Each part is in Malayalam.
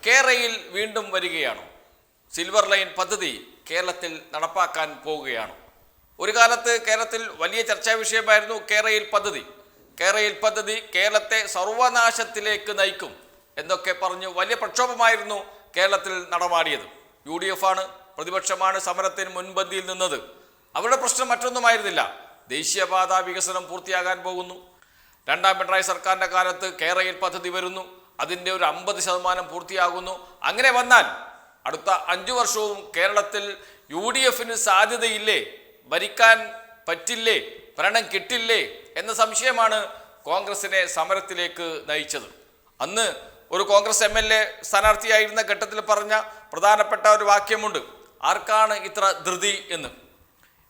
കേരളയിൽ വീണ്ടും വരികയാണോ? സിൽവർ ലൈൻ പദ്ധതി കേരളത്തിൽ നടപ്പാക്കാൻ പോവുകയാണ്. ഒരു കാലത്ത് കേരളത്തിൽ വലിയ ചർച്ചാ വിഷയമായിരുന്നു കേരളയിൽ പദ്ധതി. കേരളയിൽ പദ്ധതി കേരളത്തെ സർവനാശത്തിലേക്ക് നയിക്കും എന്നൊക്കെ പറഞ്ഞു വലിയ പ്രക്ഷോഭമായിരുന്നു കേരളത്തിൽ നടമാടിയത്. UDF ആണ്, പ്രതിപക്ഷമാണ് സമരത്തിന് മുൻപന്തിയിൽ നിന്നത്. അവരുടെ പ്രശ്നം മറ്റൊന്നുമായിരുന്നില്ല. ദേശീയപാത വികസനം പൂർത്തിയാകാൻ പോകുന്നു. രണ്ടാം പിണറായി സർക്കാരിൻ്റെ കാലത്ത് കേരളയിൽ പദ്ധതി വരുന്നു. അതിൻ്റെ ഒരു 50% പൂർത്തിയാകുന്നു. അങ്ങനെ വന്നാൽ അടുത്ത 5 വർഷവും കേരളത്തിൽ UDFന് സാധ്യതയില്ലേ, ഭരിക്കാൻ പറ്റില്ലേ, ഭരണം കിട്ടില്ലേ എന്ന സംശയമാണ് കോൺഗ്രസിനെ സമരത്തിലേക്ക് നയിച്ചത്. അന്ന് ഒരു കോൺഗ്രസ് MLA സ്ഥാനാർത്ഥിയായിരുന്ന ഘട്ടത്തിൽ പറഞ്ഞ പ്രധാനപ്പെട്ട ഒരു വാക്യമുണ്ട്: ആർക്കാണ് ഇത്ര ധൃതി എന്ന്.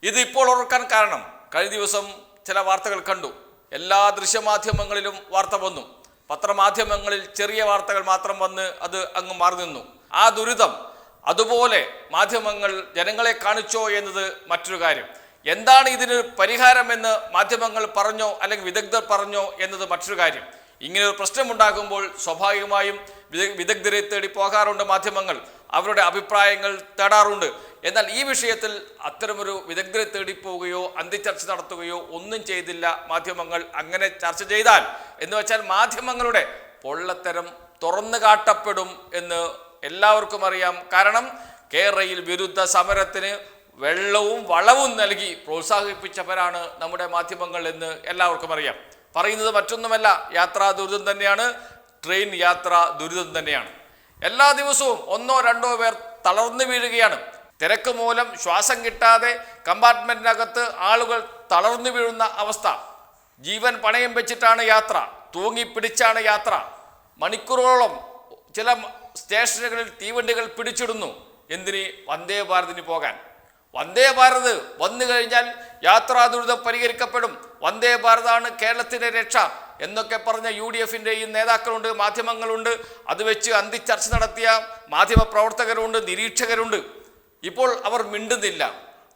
ഇത് ഇപ്പോൾ ഓർക്കാൻ കാരണം, കഴിഞ്ഞ ദിവസം ചില വാർത്തകൾ കണ്ടു. എല്ലാ ദൃശ്യമാധ്യമങ്ങളിലും വാർത്ത വന്നു. പത്രമാധ്യമങ്ങളിൽ ചെറിയ വാർത്തകൾ മാത്രം വന്ന് അത് അങ്ങ് മാറി നിന്നു. ആ ദുരിതം അതുപോലെ മാധ്യമങ്ങൾ ജനങ്ങളെ കാണിച്ചോ എന്നത് മറ്റൊരു കാര്യം. എന്താണ് ഇതിന് പരിഹാരമെന്ന് മാധ്യമങ്ങൾ പറഞ്ഞോ അല്ലെങ്കിൽ വിദഗ്ധർ പറഞ്ഞോ എന്നത് മറ്റൊരു കാര്യം. ഇങ്ങനൊരു പ്രശ്നമുണ്ടാകുമ്പോൾ സ്വാഭാവികമായും വിദഗ്ധരെ തേടി പോകാറുണ്ട് മാധ്യമങ്ങൾ, അവരുടെ അഭിപ്രായങ്ങൾ തേടാറുണ്ട്. എന്നാൽ ഈ വിഷയത്തിൽ അത്തരമൊരു വിദഗ്ധരെ തേടിപ്പോവുകയോ അന്തിച്ചർച്ച നടത്തുകയോ ഒന്നും ചെയ്തില്ല മാധ്യമങ്ങൾ. അങ്ങനെ ചർച്ച ചെയ്താൽ എന്ന് വെച്ചാൽ മാധ്യമങ്ങളുടെ പൊള്ളത്തരം തുറന്നു കാട്ടപ്പെടും എന്ന് എല്ലാവർക്കും അറിയാം. കാരണം കേരളയിൽ വിരുദ്ധ സമരത്തിന് വെള്ളവും വളവും നൽകി പ്രോത്സാഹിപ്പിച്ചവരാണ് നമ്മുടെ മാധ്യമങ്ങൾ എന്ന് എല്ലാവർക്കും അറിയാം. പറയുന്നത് മറ്റൊന്നുമല്ല, യാത്രാ ദുരിതം തന്നെയാണ്, ട്രെയിൻ യാത്ര ദുരിതം തന്നെയാണ്. എല്ലാ ദിവസവും 1-2 പേർ തളർന്നു വീഴുകയാണ്. തിരക്ക് മൂലം ശ്വാസം കിട്ടാതെ കമ്പാർട്ട്മെന്റിനകത്ത് ആളുകൾ തളർന്നു വീഴുന്ന അവസ്ഥ. ജീവൻ പണയം വെച്ചിട്ടാണ് യാത്ര, തൂങ്ങിപ്പിടിച്ചാണ് യാത്ര. മണിക്കൂറുകളോളം ചില സ്റ്റേഷനുകളിൽ തീവണ്ടികൾ പിടിച്ചിടുന്നു. എന്തിന്? വന്ദേ ഭാരതിന് പോകാൻ. വന്ദേ ഭാരത് വന്നു കഴിഞ്ഞാൽ യാത്രാ ദുരിതം പരിഹരിക്കപ്പെടും, വന്ദേ ഭാരതാണ് കേരളത്തിൻ്റെ രക്ഷ എന്നൊക്കെ പറഞ്ഞ UDFൻ്റെ ഈ നേതാക്കളുണ്ട്, മാധ്യമങ്ങളുണ്ട്. അത് വെച്ച് അന്തിച്ചർച്ച നടത്തിയ മാധ്യമ പ്രവർത്തകരുണ്ട്, നിരീക്ഷകരുണ്ട്. ഇപ്പോൾ അവർ മിണ്ടുന്നില്ല.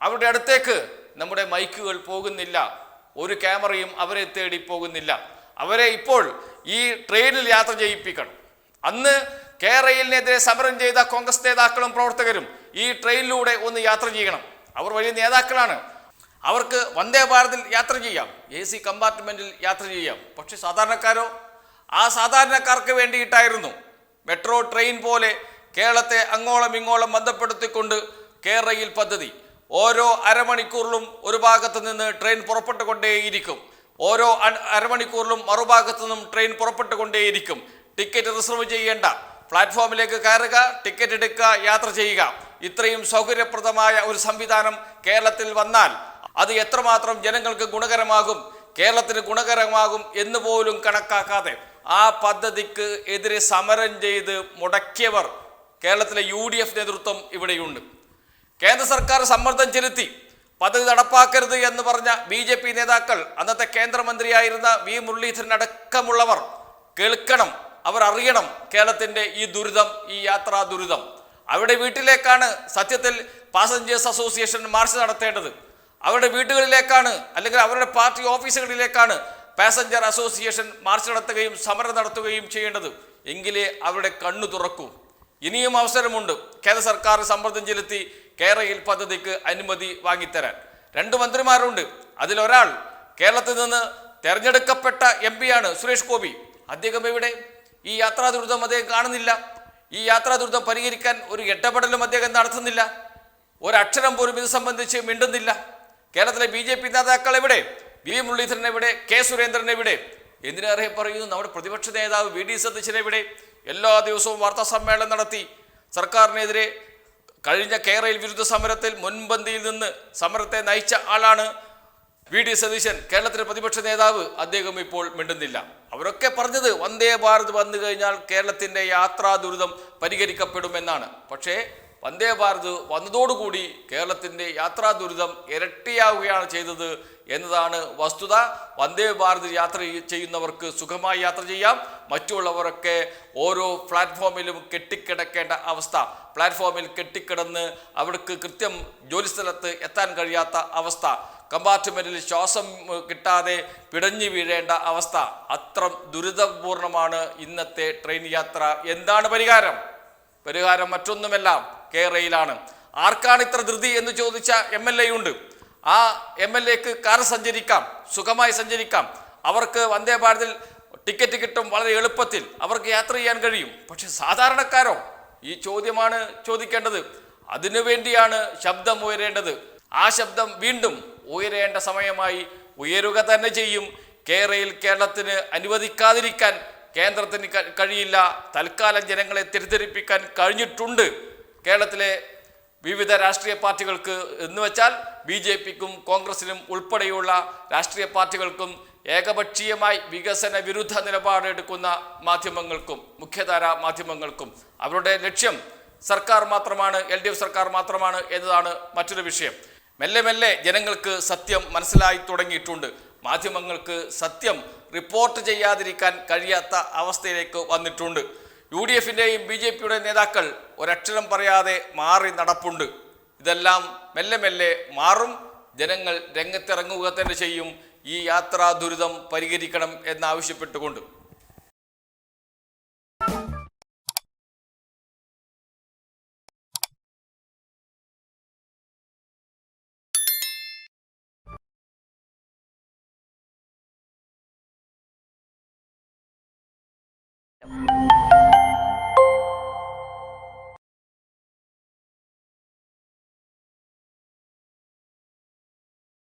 അവരുടെ അടുത്തേക്ക് നമ്മുടെ മൈക്കുകൾ പോകുന്നില്ല, ഒരു ക്യാമറയും അവരെ തേടി പോകുന്നില്ല. അവരെ ഇപ്പോൾ ഈ ട്രെയിനിൽ യാത്ര ചെയ്യിപ്പിക്കണം. അന്ന് കേരളത്തിനെതിരെ സമരം ചെയ്ത കോൺഗ്രസ് നേതാക്കളും പ്രവർത്തകരും ഈ ട്രെയിനിലൂടെ ഒന്ന് യാത്ര ചെയ്യണം. അവർ വലിയ നേതാക്കളാണ്, അവർക്ക് വന്ദേ ഭാരതിൽ യാത്ര ചെയ്യാം, AC കമ്പാർട്ട്മെൻറ്റിൽ യാത്ര ചെയ്യാം. പക്ഷെ സാധാരണക്കാരോ? ആ സാധാരണക്കാർക്ക് വേണ്ടിയിട്ടായിരുന്നു മെട്രോ ട്രെയിൻ പോലെ കേരളത്തെ അങ്ങോളം ഇങ്ങോളം ബന്ധപ്പെടുത്തിക്കൊണ്ട് കേരളയിൽ പദ്ധതി. ഓരോ അരമണിക്കൂറിലും ഒരു ഭാഗത്ത് നിന്ന് ട്രെയിൻ പുറപ്പെട്ടുകൊണ്ടേയിരിക്കും, ഓരോ അരമണിക്കൂറിലും മറുഭാഗത്തു നിന്നും ട്രെയിൻ പുറപ്പെട്ടുകൊണ്ടേയിരിക്കും. ടിക്കറ്റ് റിസർവ് ചെയ്യേണ്ട, പ്ലാറ്റ്ഫോമിലേക്ക് കയറുക, ടിക്കറ്റ് എടുക്കുക, യാത്ര ചെയ്യുക. ഇത്രയും സൗകര്യപ്രദമായ ഒരു സംവിധാനം കേരളത്തിൽ വന്നാൽ അത് എത്രമാത്രം ജനങ്ങൾക്ക് ഗുണകരമാകും, കേരളത്തിന് ഗുണകരമാകും എന്ന് പോലും കണക്കാക്കാതെ ആ പദ്ധതിക്ക് എതിരെ സമരം ചെയ്ത് മുടക്കിയവർ കേരളത്തിലെ UDF നേതൃത്വം ഇവിടെയുണ്ട്. കേന്ദ്ര സർക്കാർ സമ്മർദ്ദം ചെലുത്തി പദ്ധതി നടപ്പാക്കരുത് എന്ന് പറഞ്ഞ BJP നേതാക്കൾ, അന്നത്തെ കേന്ദ്രമന്ത്രിയായിരുന്ന V മുരളീധരൻ അടക്കമുള്ളവർ കേൾക്കണം, അവർ അറിയണം കേരളത്തിൻ്റെ ഈ ദുരിതം, ഈ യാത്രാ ദുരിതം. അവരുടെ വീട്ടിലേക്കാണ് സത്യത്തിൽ പാസഞ്ചേഴ്സ് അസോസിയേഷൻ മാർച്ച് നടത്തേണ്ടത്. അവരുടെ വീടുകളിലേക്കാണ് അല്ലെങ്കിൽ അവരുടെ പാർട്ടി ഓഫീസുകളിലേക്കാണ് പാസഞ്ചർ അസോസിയേഷൻ മാർച്ച് നടത്തുകയും സമരം നടത്തുകയും ചെയ്യേണ്ടത്. എങ്കിലേ അവരുടെ കണ്ണു തുറക്കൂ. ഇനിയും അവസരമുണ്ട് കേന്ദ്ര സർക്കാർ സമ്മർദ്ദം ചെലുത്തി കേരളയിൽ പദ്ധതിക്ക് അനുമതി വാങ്ങിത്തരാൻ. 2 മന്ത്രിമാരുണ്ട്. അതിലൊരാൾ കേരളത്തിൽ നിന്ന് തെരഞ്ഞെടുക്കപ്പെട്ട MP ആണ് സുരേഷ് ഗോപി. അദ്ദേഹം എവിടെ? ഈ യാത്രാ ദുരിതം അദ്ദേഹം കാണുന്നില്ല. ഈ യാത്രാ ദുരിതം പരിഹരിക്കാൻ ഒരു ഇടപെടലും അദ്ദേഹം നടത്തുന്നില്ല. ഒരക്ഷരം പോലും ഇത് സംബന്ധിച്ച് മിണ്ടുന്നില്ല. കേരളത്തിലെ BJP നേതാക്കൾ എവിടെ? V മുരളീധരൻ എവിടെ? K സുരേന്ദ്രൻ എവിടെ? എന്തിനേറെ പറയുന്നു, നമ്മുടെ പ്രതിപക്ഷ നേതാവ് VD സതീശൻ എവിടെ? എല്ലാ ദിവസവും വാർത്താ സമ്മേളനം നടത്തി സർക്കാരിനെതിരെ കഴിഞ്ഞ കേരളയിൽ വിരുദ്ധ സമരത്തിൽ മുൻപന്തിയിൽ നിന്ന് സമരത്തെ നയിച്ച ആളാണ് VD സതീശൻ, കേരളത്തിലെ പ്രതിപക്ഷ നേതാവ്. അദ്ദേഹം ഇപ്പോൾ മിണ്ടുന്നില്ല. അവരൊക്കെ പറഞ്ഞത് വന്ദേ ഭാരത് വന്നു കഴിഞ്ഞാൽ കേരളത്തിൻ്റെ യാത്രാ ദുരിതം പരിഹരിക്കപ്പെടുമെന്നാണ്. പക്ഷേ വന്ദേ ഭാരത് വന്നതോടുകൂടി കേരളത്തിൻ്റെ യാത്രാ ദുരിതം ഇരട്ടിയാവുകയാണ് ചെയ്തത് എന്നതാണ് വസ്തുത. വന്ദേ ഭാരത് യാത്ര ചെയ്യുന്നവർക്ക് സുഖമായി യാത്ര ചെയ്യാം, മറ്റുള്ളവരൊക്കെ ഓരോ പ്ലാറ്റ്ഫോമിലും കെട്ടിക്കിടക്കേണ്ട അവസ്ഥ, പ്ലാറ്റ്ഫോമിൽ കെട്ടിക്കിടന്ന് അവർക്ക് കൃത്യം ജോലിസ്ഥലത്ത് എത്താൻ കഴിയാത്ത അവസ്ഥ, കമ്പാർട്ട്മെൻറ്റിൽ ശ്വാസം കിട്ടാതെ പിടഞ്ഞു വീഴേണ്ട അവസ്ഥ. അത്ര ദുരിതപൂർണമാണ് ഇന്നത്തെ ട്രെയിൻ യാത്ര. എന്താണ് പരിഹാരം? പരിഹാരം മറ്റൊന്നുമല്ല, കേരളയിലാണ്. ആർക്കാണ് ഇത്ര ധൃതി എന്ന് ചോദിച്ച MLA ഉണ്ട്. ആ MLAക്ക് കാർ സഞ്ചരിക്കാം, സുഖമായി സഞ്ചരിക്കാം. അവർക്ക് വന്ദേ ഭാരതിൽ ടിക്കറ്റ് കിട്ടും വളരെ എളുപ്പത്തിൽ, അവർക്ക് യാത്ര ചെയ്യാൻ കഴിയും. പക്ഷെ സാധാരണക്കാരോ? ഈ ചോദ്യമാണ് ചോദിക്കേണ്ടത്. അതിനുവേണ്ടിയാണ് ശബ്ദം ഉയരേണ്ടത്. ആ ശബ്ദം വീണ്ടും ഉയരേണ്ട സമയമായി, ഉയരുക തന്നെ ചെയ്യും. കേരളത്തിന് അനുവദിക്കാതിരിക്കാൻ കേന്ദ്രത്തിന് കഴിയില്ല. തൽക്കാലം ജനങ്ങളെ തെറ്റിദ്ധരിപ്പിക്കാൻ കഴിഞ്ഞിട്ടുണ്ട് കേരളത്തിലെ വിവിധ രാഷ്ട്രീയ പാർട്ടികൾക്ക്. എന്ന് വെച്ചാൽ BJPക്കും കോൺഗ്രസിനും ഉൾപ്പെടെയുള്ള രാഷ്ട്രീയ പാർട്ടികൾക്കും, ഏകപക്ഷീയമായി വികസന വിരുദ്ധ നിലപാടെടുക്കുന്ന മാധ്യമങ്ങൾക്കും, മുഖ്യധാര മാധ്യമങ്ങൾക്കും അവരുടെ ലക്ഷ്യം സർക്കാർ മാത്രമാണ്, LDF സർക്കാർ മാത്രമാണ് എന്നതാണ് മറ്റൊരു വിഷയം. മെല്ലെ മെല്ലെ ജനങ്ങൾക്ക് സത്യം മനസ്സിലായി തുടങ്ങിയിട്ടുണ്ട്. മാധ്യമങ്ങൾക്ക് സത്യം റിപ്പോർട്ട് ചെയ്യാതിരിക്കാൻ കഴിയാത്ത അവസ്ഥയിലേക്ക് വന്നിട്ടുണ്ട്. UDFൻ്റെയും BJPയുടെയും നേതാക്കൾ ഒരക്ഷരം പറയാതെ മാറി നടപ്പുണ്ട്. ഇതെല്ലാം മെല്ലെ മെല്ലെ മാറും. ജനങ്ങൾ രംഗത്തിറങ്ങുക തന്നെ ചെയ്യും. ഈ യാത്രാ ദുരിതം പരിഹരിക്കണം എന്നാവശ്യപ്പെട്ടുകൊണ്ട്